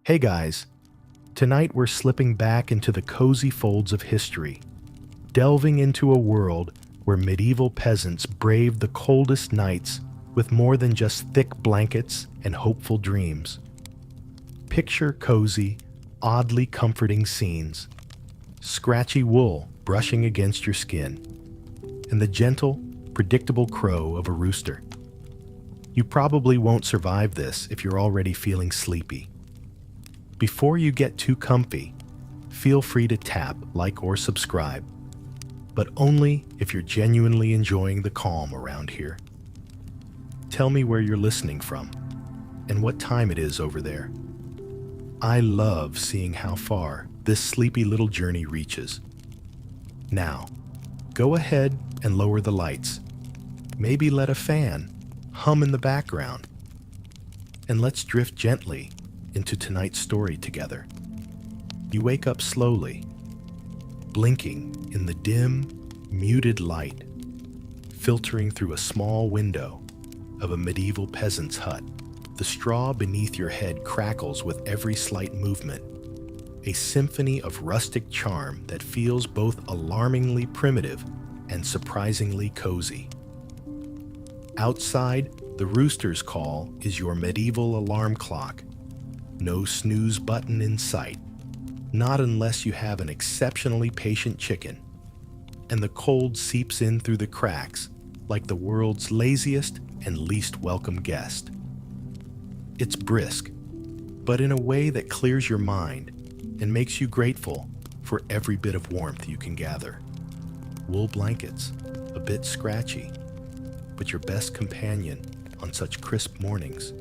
Hey guys, tonight we're slipping back into the cozy folds of history, delving into a world where medieval peasants braved the coldest nights with more than just thick blankets and hopeful dreams. Picture cozy, oddly comforting scenes, scratchy wool brushing against your skin, and the gentle, predictable crow of a rooster. You probably won't survive this if you're already feeling sleepy. Before you get too comfy, feel free to tap like or subscribe, but only if you're genuinely enjoying the calm around here. Tell me where you're listening from and what time it is over there. I love seeing how far this sleepy little journey reaches. Now, go ahead and lower the lights. Maybe let a fan hum in the background. And let's drift gently into tonight's story together. You wake up slowly, blinking in the dim, muted light, filtering through a small window of a medieval peasant's hut. The straw beneath your head crackles with every slight movement, a symphony of rustic charm that feels both alarmingly primitive and surprisingly cozy. Outside, the rooster's call is your medieval alarm clock. No snooze button in sight, not unless you have an exceptionally patient chicken. And the cold seeps in through the cracks like the world's laziest and least welcome guest. It's brisk, but in a way that clears your mind and makes you grateful for every bit of warmth you can gather. Wool blankets, a bit scratchy, but your best companion on such crisp mornings.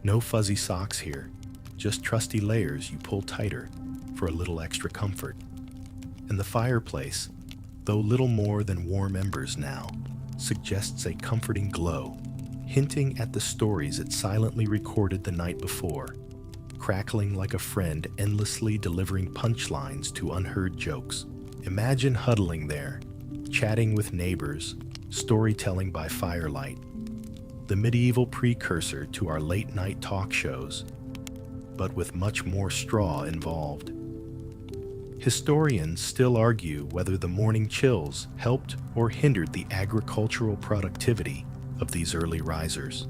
No fuzzy socks here, just trusty layers you pull tighter for a little extra comfort. And the fireplace, though little more than warm embers now, suggests a comforting glow, hinting at the stories it silently recorded the night before, crackling like a friend endlessly delivering punchlines to unheard jokes. Imagine huddling there, chatting with neighbors, storytelling by firelight, the medieval precursor to our late-night talk shows, but with much more straw involved. Historians still argue whether the morning chills helped or hindered the agricultural productivity of these early risers.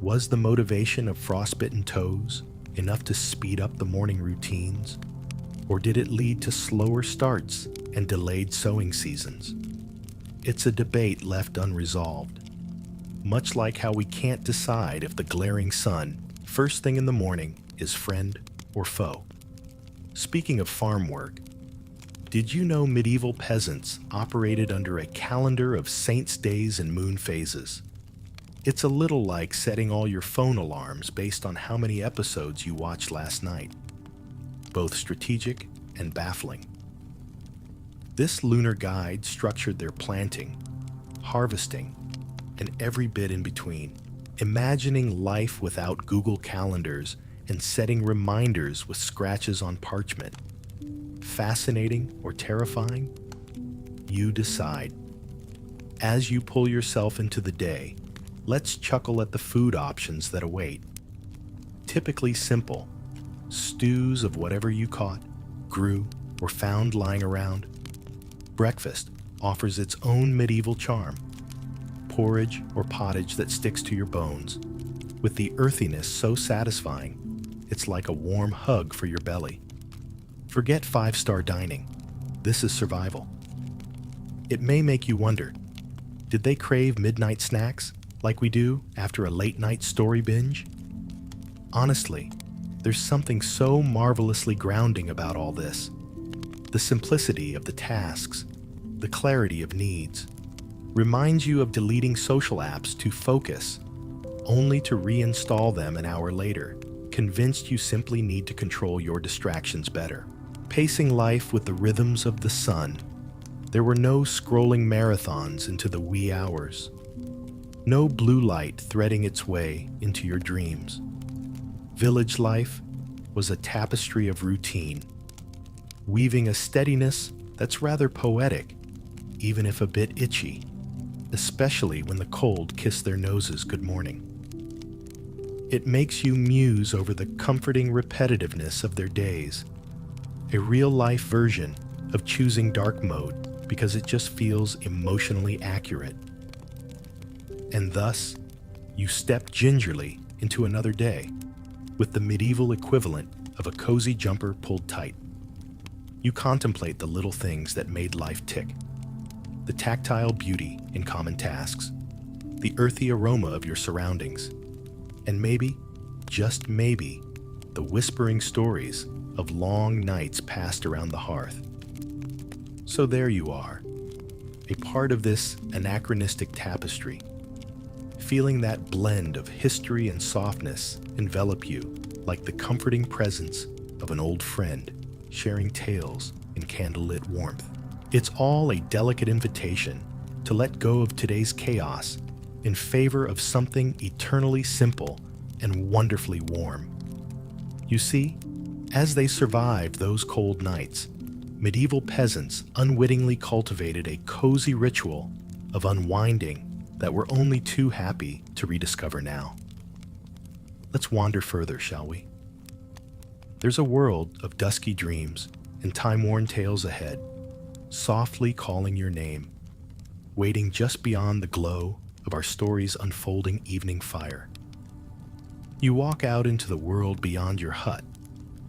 Was the motivation of frostbitten toes enough to speed up the morning routines, or did it lead to slower starts and delayed sowing seasons? It's a debate left unresolved, much like how we can't decide if the glaring sun, first thing in the morning, is friend or foe. Speaking of farm work, did you know medieval peasants operated under a calendar of saints' days and moon phases? It's a little like setting all your phone alarms based on how many episodes you watched last night, both strategic and baffling. This lunar guide structured their planting, harvesting, and every bit in between, imagining life without Google calendars and setting reminders with scratches on parchment. Fascinating or terrifying? You decide. As you pull yourself into the day, let's chuckle at the food options that await. Typically simple, stews of whatever you caught, grew, or found lying around. Breakfast offers its own medieval charm. Porridge or pottage that sticks to your bones, with the earthiness so satisfying, it's like a warm hug for your belly. Forget five-star dining. This is survival. It may make you wonder, did they crave midnight snacks like we do after a late-night story binge? Honestly, there's something so marvelously grounding about all this. The simplicity of the tasks, the clarity of needs, reminds you of deleting social apps to focus, only to reinstall them an hour later, convinced you simply need to control your distractions better. Pacing life with the rhythms of the sun, there were no scrolling marathons into the wee hours. No blue light threading its way into your dreams. Village life was a tapestry of routine, weaving a steadiness that's rather poetic, even if a bit itchy, especially when the cold kissed their noses good morning. It makes you muse over the comforting repetitiveness of their days, a real-life version of choosing dark mode because it just feels emotionally accurate. And thus, you step gingerly into another day with the medieval equivalent of a cozy jumper pulled tight. You contemplate the little things that made life tick, the tactile beauty in common tasks, the earthy aroma of your surroundings, and maybe, just maybe, the whispering stories of long nights passed around the hearth. So there you are, a part of this anachronistic tapestry, feeling that blend of history and softness envelop you like the comforting presence of an old friend sharing tales in candlelit warmth. It's all a delicate invitation to let go of today's chaos in favor of something eternally simple and wonderfully warm. You see, as they survived those cold nights, medieval peasants unwittingly cultivated a cozy ritual of unwinding that we're only too happy to rediscover now. Let's wander further, shall we? There's a world of dusky dreams and time-worn tales ahead, softly calling your name, waiting just beyond the glow of our story's unfolding evening fire. You walk out into the world beyond your hut,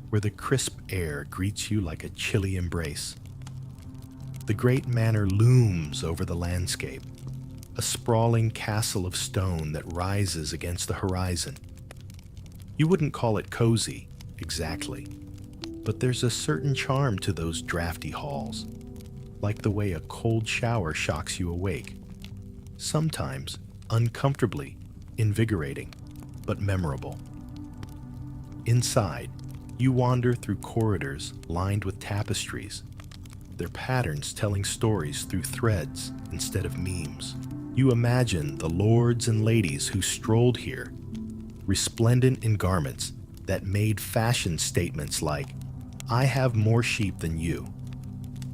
where the crisp air greets you like a chilly embrace. The great manor looms over the landscape, a sprawling castle of stone that rises against the horizon. You wouldn't call it cozy, exactly, but there's a certain charm to those drafty halls, like the way a cold shower shocks you awake. Sometimes uncomfortably invigorating, but memorable. Inside, you wander through corridors lined with tapestries, their patterns telling stories through threads instead of memes. You imagine the lords and ladies who strolled here, resplendent in garments that made fashion statements like, "I have more sheep than you,"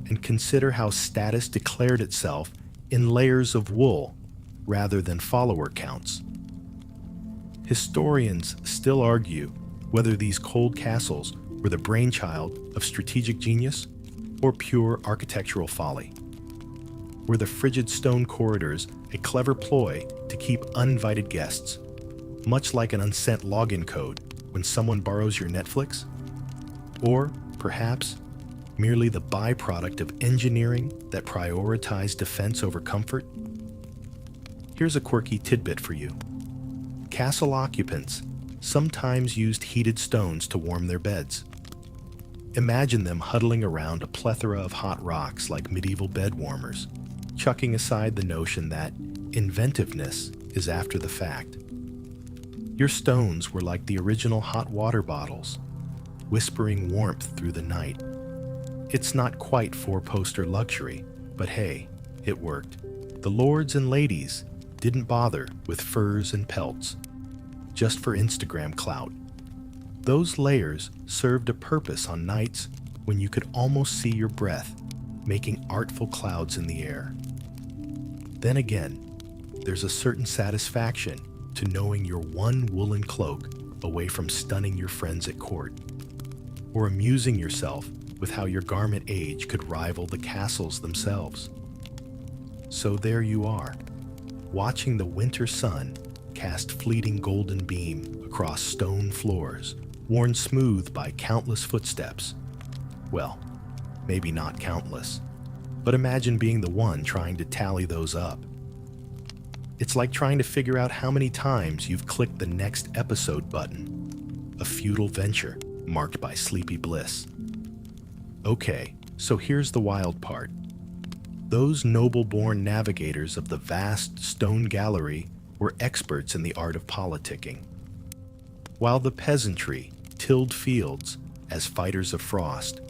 and consider how status declared itself in layers of wool rather than follower counts. Historians still argue whether these cold castles were the brainchild of strategic genius or pure architectural folly. Were the frigid stone corridors a clever ploy to keep uninvited guests, much like an unsent login code when someone borrows your Netflix? Or, perhaps, merely the byproduct of engineering that prioritized defense over comfort? Here's a quirky tidbit for you. Castle occupants sometimes used heated stones to warm their beds. Imagine them huddling around a plethora of hot rocks like medieval bed warmers, chucking aside the notion that inventiveness is after the fact. Your stones were like the original hot water bottles, whispering warmth through the night. It's not quite four-poster luxury, but hey, it worked. The lords and ladies didn't bother with furs and pelts, just for Instagram clout. Those layers served a purpose on nights when you could almost see your breath, making artful clouds in the air. Then again, there's a certain satisfaction to knowing you're one woolen cloak away from stunning your friends at court, or amusing yourself with how your garment age could rival the castles themselves. So there you are, watching the winter sun cast fleeting golden beam across stone floors, worn smooth by countless footsteps. Well, maybe not countless, but imagine being the one trying to tally those up. It's like trying to figure out how many times you've clicked the next episode button, a futile venture marked by sleepy bliss. Okay, so here's the wild part. Those noble-born navigators of the vast stone gallery were experts in the art of politicking. While the peasantry tilled fields as fighters of frost,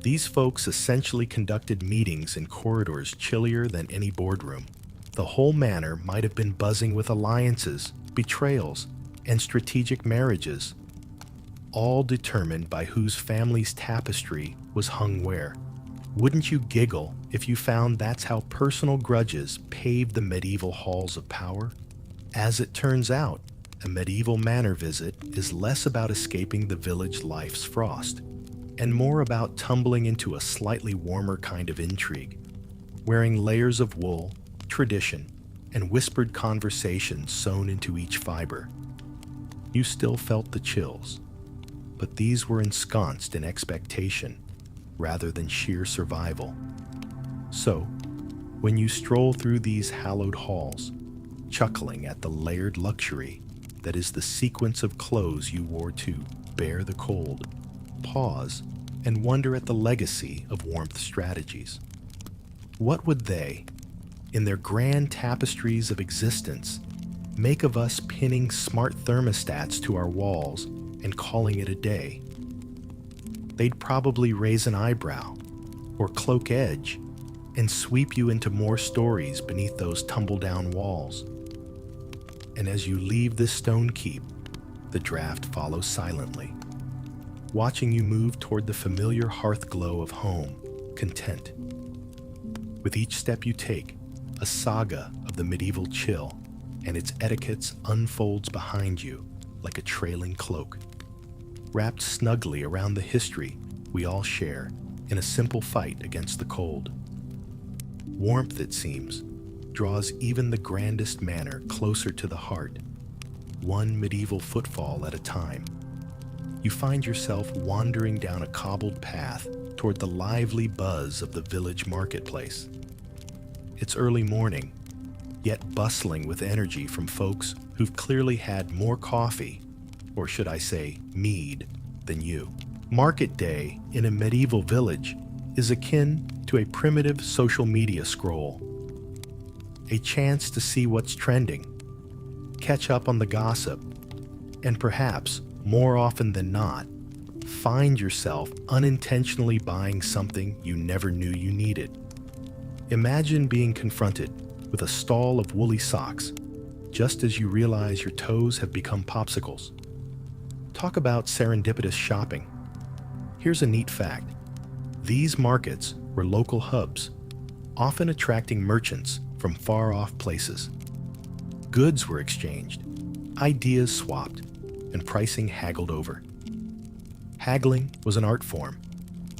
these folks essentially conducted meetings in corridors chillier than any boardroom. The whole manor might have been buzzing with alliances, betrayals, and strategic marriages, all determined by whose family's tapestry was hung where. Wouldn't you giggle if you found that's how personal grudges paved the medieval halls of power? As it turns out, a medieval manor visit is less about escaping the village life's frost and more about tumbling into a slightly warmer kind of intrigue, wearing layers of wool, tradition, and whispered conversation sewn into each fiber. You still felt the chills, but these were ensconced in expectation rather than sheer survival. So, when you stroll through these hallowed halls, chuckling at the layered luxury that is the sequence of clothes you wore to bear the cold, pause and wonder at the legacy of warmth strategies. What would they, in their grand tapestries of existence, make of us pinning smart thermostats to our walls and calling it a day? They'd probably raise an eyebrow or cloak edge and sweep you into more stories beneath those tumble-down walls. And as you leave this stone keep, the draft follows silently, watching you move toward the familiar hearth glow of home, content. With each step you take, a saga of the medieval chill and its etiquettes unfolds behind you like a trailing cloak, wrapped snugly around the history we all share in a simple fight against the cold. Warmth, it seems, draws even the grandest manor closer to the heart, one medieval footfall at a time. You find yourself wandering down a cobbled path toward the lively buzz of the village marketplace. It's early morning, yet bustling with energy from folks who've clearly had more coffee, or should I say mead, than you. Market day in a medieval village is akin to a primitive social media scroll, a chance to see what's trending, catch up on the gossip, and perhaps, more often than not, find yourself unintentionally buying something you never knew you needed. Imagine being confronted with a stall of woolly socks just as you realize your toes have become popsicles. Talk about serendipitous shopping. Here's a neat fact. These markets were local hubs, often attracting merchants from far-off places. Goods were exchanged, ideas swapped, and pricing haggled over. Haggling was an art form,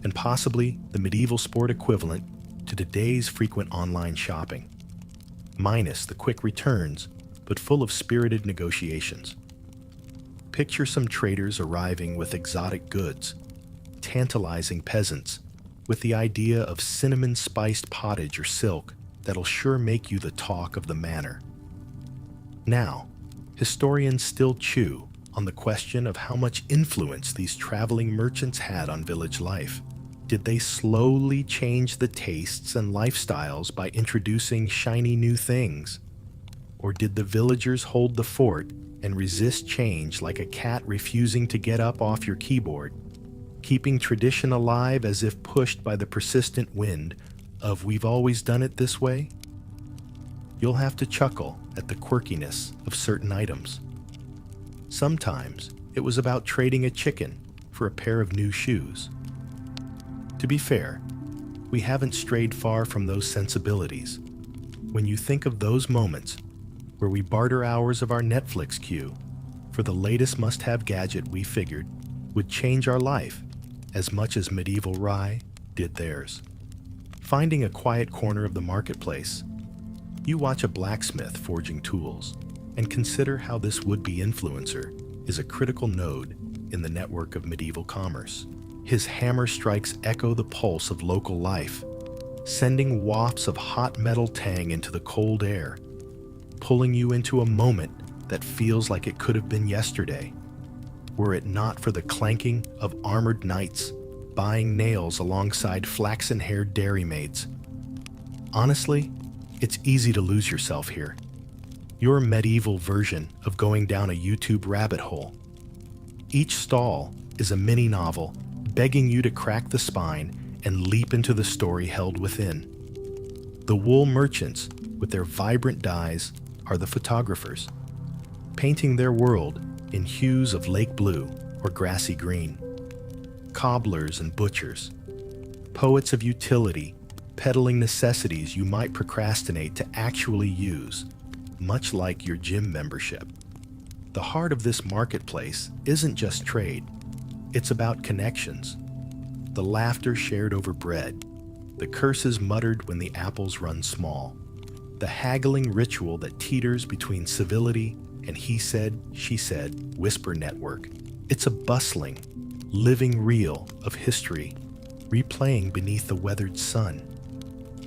and possibly the medieval sport equivalent to today's frequent online shopping, minus the quick returns, but full of spirited negotiations. Picture some traders arriving with exotic goods, tantalizing peasants with the idea of cinnamon-spiced pottage or silk that'll sure make you the talk of the manor. Now, historians still chew on the question of how much influence these traveling merchants had on village life. Did they slowly change the tastes and lifestyles by introducing shiny new things? Or did the villagers hold the fort and resist change like a cat refusing to get up off your keyboard, keeping tradition alive as if pushed by the persistent wind of "we've always done it this way"? You'll have to chuckle at the quirkiness of certain items. Sometimes it was about trading a chicken for a pair of new shoes. To be fair, we haven't strayed far from those sensibilities. When you think of those moments where we barter hours of our Netflix queue for the latest must-have gadget we figured would change our life as much as medieval rye did theirs. Finding a quiet corner of the marketplace, you watch a blacksmith forging tools and consider how this would-be influencer is a critical node in the network of medieval commerce. His hammer strikes echo the pulse of local life, sending wafts of hot metal tang into the cold air, pulling you into a moment that feels like it could have been yesterday, were it not for the clanking of armored knights buying nails alongside flaxen-haired dairymaids. Honestly, it's easy to lose yourself here. Your medieval version of going down a YouTube rabbit hole. Each stall is a mini-novel begging you to crack the spine and leap into the story held within. The wool merchants, with their vibrant dyes, are the photographers, painting their world in hues of lake blue or grassy green. Cobblers and butchers, poets of utility, peddling necessities you might procrastinate to actually use, much like your gym membership. The heart of this marketplace isn't just trade, it's about connections. The laughter shared over bread, the curses muttered when the apples run small, the haggling ritual that teeters between civility and he said, she said whisper network. It's a bustling, living reel of history, replaying beneath the weathered sun,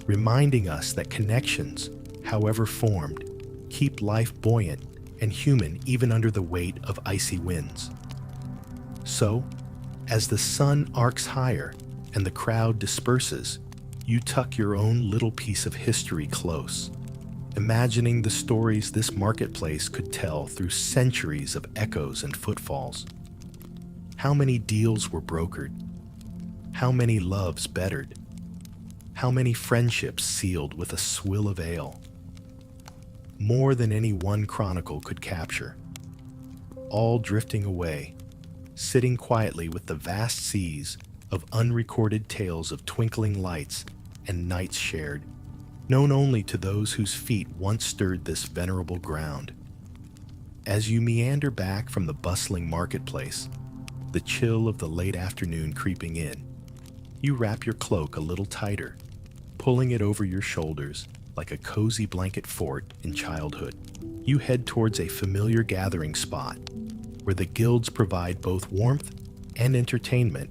reminding us that connections, however formed, keep life buoyant and human even under the weight of icy winds. So, as the sun arcs higher and the crowd disperses, you tuck your own little piece of history close, imagining the stories this marketplace could tell through centuries of echoes and footfalls. How many deals were brokered? How many loves bettered? How many friendships sealed with a swill of ale? More than any one chronicle could capture. All drifting away, sitting quietly with the vast seas of unrecorded tales of twinkling lights and nights shared, known only to those whose feet once stirred this venerable ground. As you meander back from the bustling marketplace, the chill of the late afternoon creeping in, you wrap your cloak a little tighter, pulling it over your shoulders like a cozy blanket fort in childhood. You head towards a familiar gathering spot where the guilds provide both warmth and entertainment,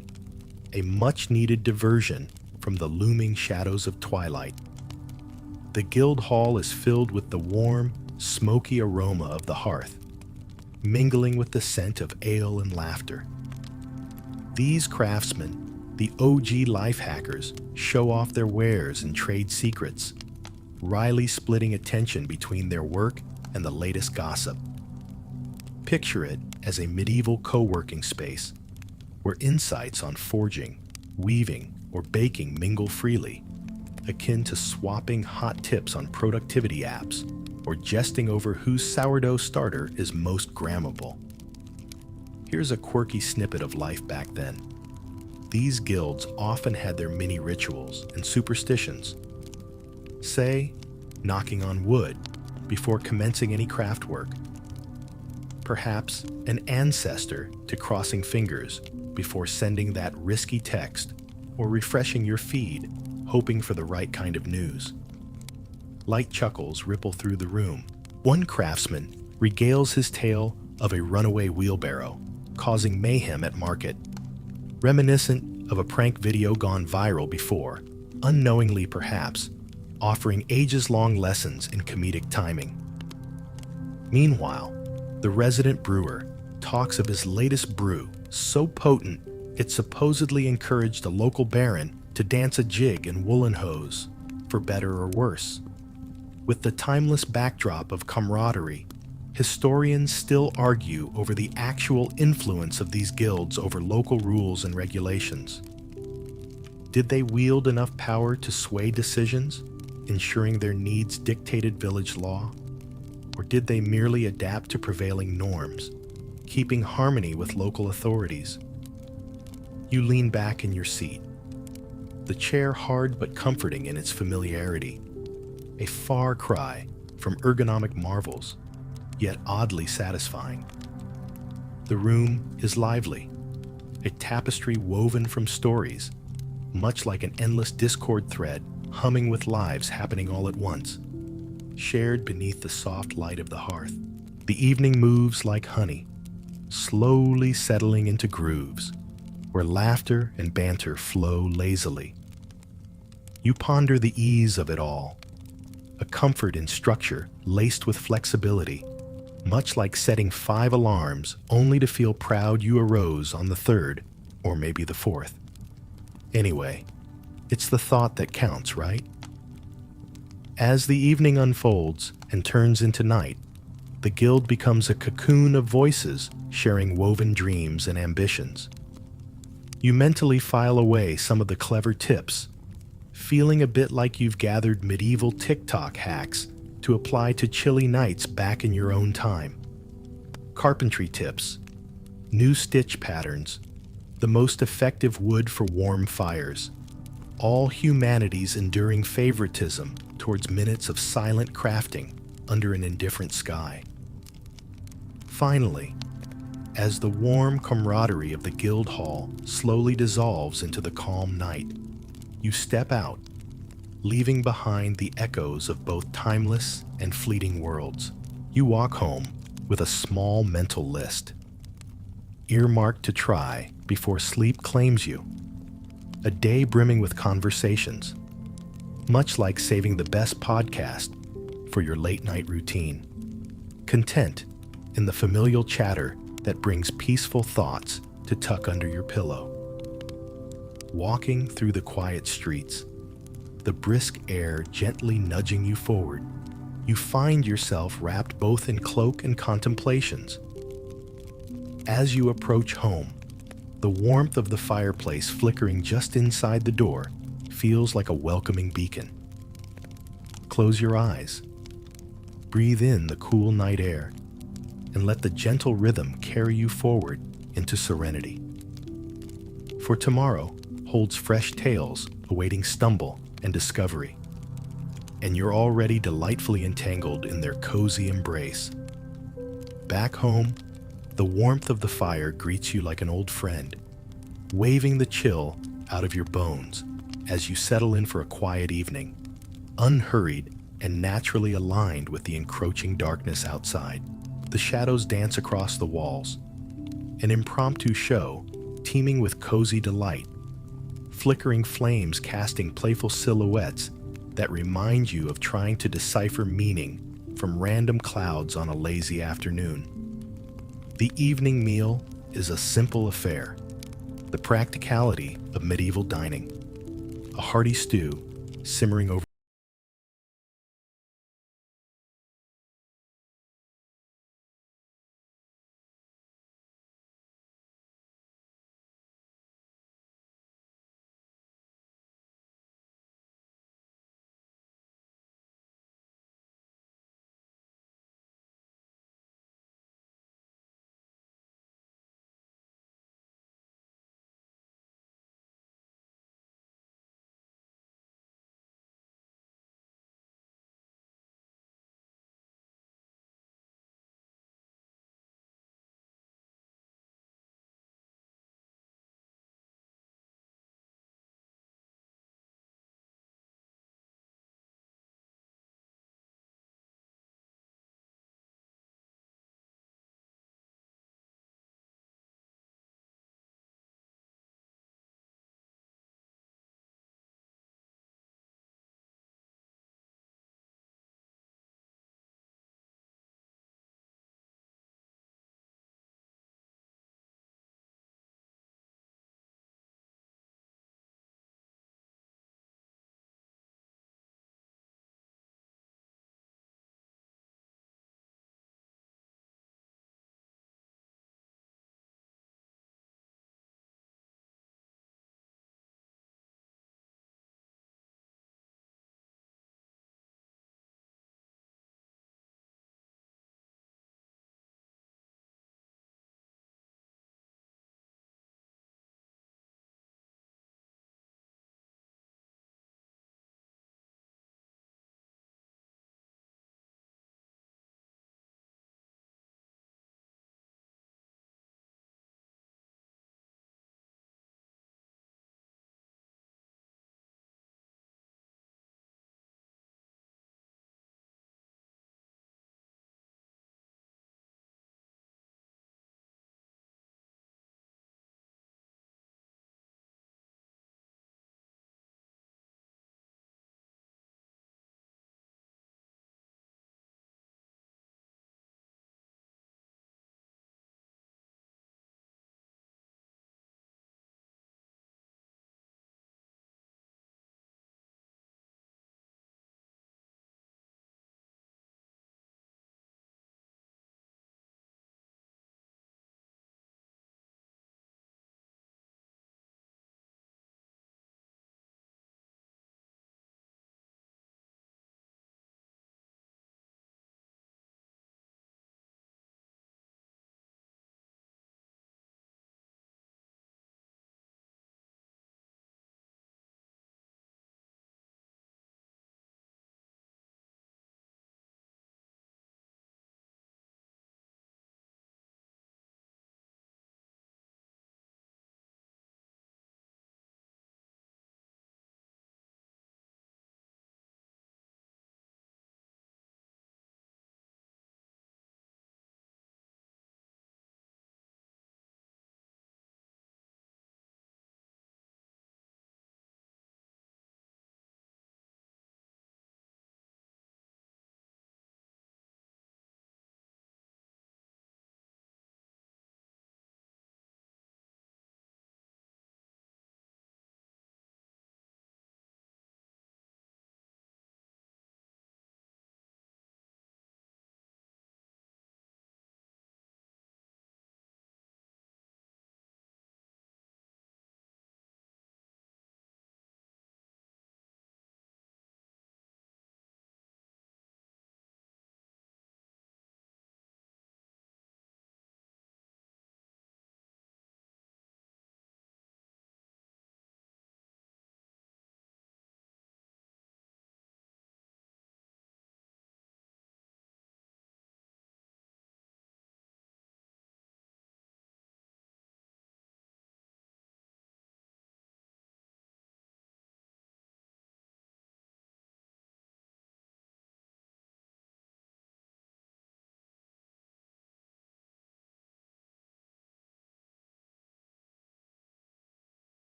a much-needed diversion from the looming shadows of twilight. The guild hall is filled with the warm, smoky aroma of the hearth, mingling with the scent of ale and laughter. These craftsmen, the OG life hackers, show off their wares and trade secrets, wryly splitting attention between their work and the latest gossip. Picture it as a medieval co-working space where insights on forging, weaving, or baking mingle freely, akin to swapping hot tips on productivity apps or jesting over whose sourdough starter is most grammable. Here's a quirky snippet of life back then. These guilds often had their mini rituals and superstitions. Say, knocking on wood before commencing any craft work. Perhaps an ancestor to crossing fingers before sending that risky text or refreshing your feed, hoping for the right kind of news. Light chuckles ripple through the room. One craftsman regales his tale of a runaway wheelbarrow, causing mayhem at market, reminiscent of a prank video gone viral before, unknowingly perhaps, offering ages-long lessons in comedic timing. Meanwhile, the resident brewer talks of his latest brew, so potent it supposedly encouraged a local baron to dance a jig in woolen hose, for better or worse. With the timeless backdrop of camaraderie, historians still argue over the actual influence of these guilds over local rules and regulations. Did they wield enough power to sway decisions, ensuring their needs dictated village law? Or did they merely adapt to prevailing norms, keeping harmony with local authorities? You lean back in your seat, the chair hard but comforting in its familiarity, a far cry from ergonomic marvels, yet oddly satisfying. The room is lively, a tapestry woven from stories, much like an endless Discord thread humming with lives happening all at once, shared beneath the soft light of the hearth. The evening moves like honey, slowly settling into grooves, where laughter and banter flow lazily. You ponder the ease of it all, a comfort in structure laced with flexibility, much like setting 5 alarms only to feel proud you arose on the 3rd, or maybe the 4th. Anyway, it's the thought that counts, right? As the evening unfolds and turns into night, the guild becomes a cocoon of voices sharing woven dreams and ambitions. You mentally file away some of the clever tips, feeling a bit like you've gathered medieval TikTok hacks to apply to chilly nights back in your own time. Carpentry tips, new stitch patterns, the most effective wood for warm fires, all humanity's enduring favoritism towards minutes of silent crafting under an indifferent sky. Finally, as the warm camaraderie of the guild hall slowly dissolves into the calm night, you step out, leaving behind the echoes of both timeless and fleeting worlds. You walk home with a small mental list, earmarked to try before sleep claims you. A day brimming with conversations, much like saving the best podcast for your late-night routine. Content in the familial chatter that brings peaceful thoughts to tuck under your pillow. Walking through the quiet streets, the brisk air gently nudging you forward, you find yourself wrapped both in cloak and contemplations. As you approach home, the warmth of the fireplace flickering just inside the door feels like a welcoming beacon. Close your eyes, breathe in the cool night air, and let the gentle rhythm carry you forward into serenity. For tomorrow holds fresh tales awaiting stumble and discovery, and you're already delightfully entangled in their cozy embrace. Back home, the warmth of the fire greets you like an old friend, waving the chill out of your bones as you settle in for a quiet evening, unhurried and naturally aligned with the encroaching darkness outside. The shadows dance across the walls, an impromptu show teeming with cozy delight, flickering flames casting playful silhouettes that remind you of trying to decipher meaning from random clouds on a lazy afternoon. The evening meal is a simple affair, the practicality of medieval dining. A hearty stew simmering over